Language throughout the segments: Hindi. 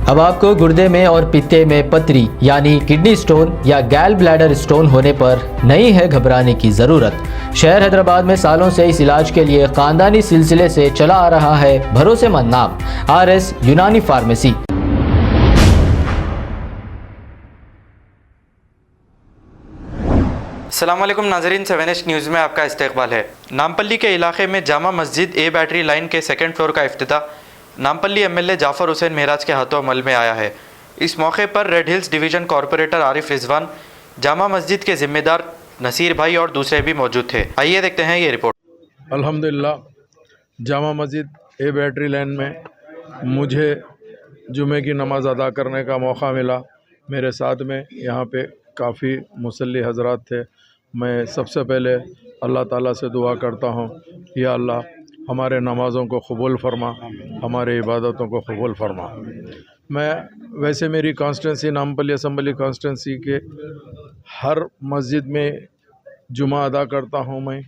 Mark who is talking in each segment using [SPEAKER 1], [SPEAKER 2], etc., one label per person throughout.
[SPEAKER 1] अब आपको गुर्दे में और पित्ते में पथरी यानी किडनी स्टोन या गैल ब्लैडर स्टोन होने पर नहीं है घबराने की ज़रूरत। शहर हैदराबाद में सालों से इस इलाज के लिए खानदानी सिलसिले से चला आ रहा है भरोसेमंद नाम RS यूनानी फार्मेसी।
[SPEAKER 2] अस्सलामुअलैकुम नाज़रीन, 7H न्यूज़ में आपका इस्तकबाल है। नामपल्ली के इलाके में जामा मस्जिद ए बैटरी लाइन के सेकंड फ्लोर का इफ्तिताह नामपल्ली MLA जाफ़र हुसैन महराज के हाथों अमल में आया है। इस मौके पर red hills division corporator Arif Rizwan, Jama Masjid के ज़िम्मेदार नसीर भाई और दूसरे भी मौजूद थे। आइए देखते हैं ये रिपोर्ट।
[SPEAKER 3] अल्हम्दुलिल्लाह, जामा मस्जिद ए बैटरी लाइन में मुझे जुमे की नमाज़ अदा करने का मौका मिला। मेरे साथ में यहाँ पे काफ़ी मुसल्ली हज़रात थे। मैं सबसे पहले अल्लाह ताला से दुआ करता हूँ, या अल्लाह हमारे नमाज़ों को कबूल फरमा, हमारे इबादतों को कबूल फरमा। मैं वैसे मेरी कॉन्स्टिट्यूंसी नामपल्ली असम्बली कॉन्स्टिट्यूंसी के हर मस्जिद में जुमा अदा करता हूँ। मैं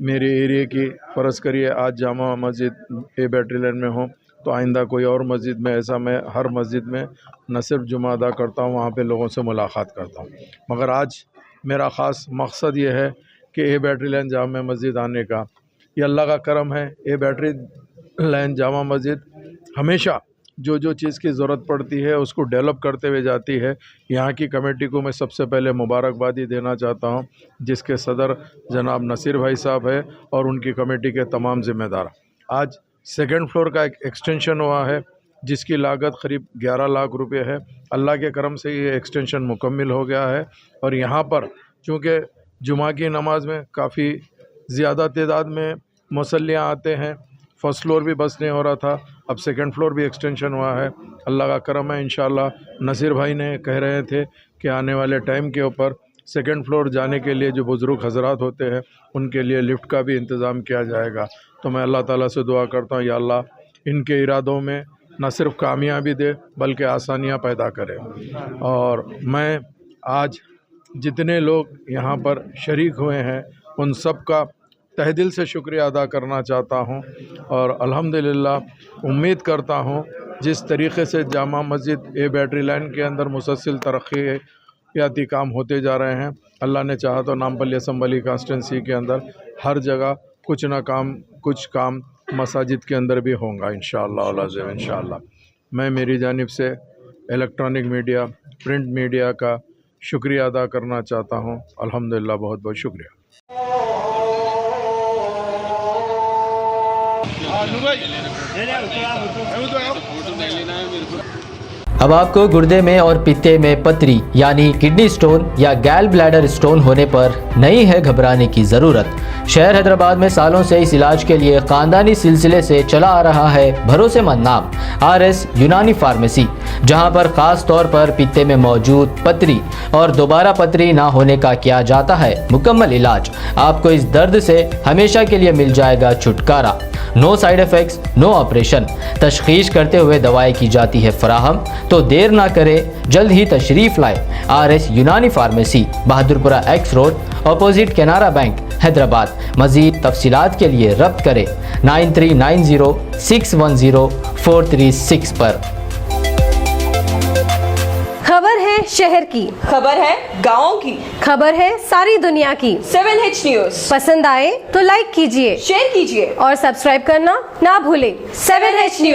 [SPEAKER 3] मेरे एरिया की फ़र्ज़ करिए आज जामा मस्जिद ए बैटरी लाइन में हूँ तो आइंदा कोई और मस्जिद में ऐसा मैं हर मस्जिद में न सिर्फ जुमा अदा करता हूँ, वहाँ पे लोगों से मुलाकात करता हूँ। मगर आज मेरा ख़ास मकसद ये है कि ए बैटरी लाइन जामा मस्जिद आने का, ये अल्लाह का करम है। ए बैटरी लाइन जामा मस्जिद हमेशा जो जो चीज़ की ज़रूरत पड़ती है उसको डेवलप करते हुए जाती है। यहाँ की कमेटी को मैं सबसे पहले मुबारकबादी देना चाहता हूँ, जिसके सदर जनाब नसीर भाई साहब है और उनकी कमेटी के तमाम ज़िम्मेदार। आज सेकंड फ्लोर का एक एक्सटेंशन हुआ है जिसकी लागत करीब 11 लाख रुपए है। अल्लाह के करम से ये एक्सटेंशन मुकम्मल हो गया है और यहाँ पर चूँकि जुमा की नमाज में काफ़ी ज़्यादा तादाद में मुसल्लियाँ आते हैं, फर्स्ट फ्लोर भी बस नहीं हो रहा था, अब सेकंड फ्लोर भी एक्सटेंशन हुआ है। अल्लाह का करम है। इंशाअल्लाह नसीर भाई ने कह रहे थे कि आने वाले टाइम के ऊपर सेकंड फ्लोर जाने के लिए जो बुज़ुर्ग हज़रात होते हैं उनके लिए लिफ्ट का भी इंतज़ाम किया जाएगा। तो मैं अल्लाह ताला से दुआ करता हूँ, या अल्लाह इनके इरादों में न सिर्फ कामयाबी दे बल्कि आसानियाँ पैदा करे। और मैं आज जितने लोग यहाँ पर शरीक हुए हैं उन सब का तहे दिल से शुक्रिया अदा करना चाहता हूँ और अल्हम्दुलिल्लाह उम्मीद करता हूँ जिस तरीक़े से जामा मस्जिद ए बैटरी लाइन के अंदर मुसलसल तरक्याती काम होते जा रहे हैं, अल्लाह ने चाहा तो नामपल्ली असम्बली कॉन्स्टिट्यूंसी के अंदर हर जगह कुछ काम मसाजिद के अंदर भी होगा इंशाअल्लाह। इंशाअल्लाह मैं मेरी जानिब से इलेक्ट्रॉनिक मीडिया, प्रिंट मीडिया का शुक्रिया अदा करना चाहता हूँ। अल्हम्दुलिल्लाह, बहुत बहुत शुक्रिया।
[SPEAKER 1] अब आपको गुर्दे में और पित्ते में पथरी यानी किडनी स्टोन या गैल ब्लैडर स्टोन होने पर नहीं है घबराने की ज़रूरत। शहर हैदराबाद में सालों से इस इलाज के लिए खानदानी सिलसिले से चला आ रहा है भरोसेमंद नाम RS यूनानी फार्मेसी, जहां पर ख़ास तौर पर पित्ते में मौजूद पथरी और दोबारा पथरी ना होने का किया जाता है मुकम्मल इलाज। आपको इस दर्द से हमेशा के लिए मिल जाएगा छुटकारा। No side effects, no operation. तशख़ीस करते हुए दवाएं की जाती है फराहम। तो देर ना करें, जल्द ही तशरीफ़ लाए RS यूनानी pharmacy, Bahadurpura X road, opposite Canara bank, Hyderabad. मज़ीद तफसीलात के लिए रब्त करें 9390610436 पर।
[SPEAKER 4] खबर है शहर की,
[SPEAKER 5] खबर है गाँव की,
[SPEAKER 4] खबर है सारी दुनिया की।
[SPEAKER 5] 7H न्यूज़
[SPEAKER 4] पसंद आए तो लाइक कीजिए,
[SPEAKER 5] शेयर कीजिए
[SPEAKER 4] और सब्सक्राइब करना ना भूलें।
[SPEAKER 5] 7H news.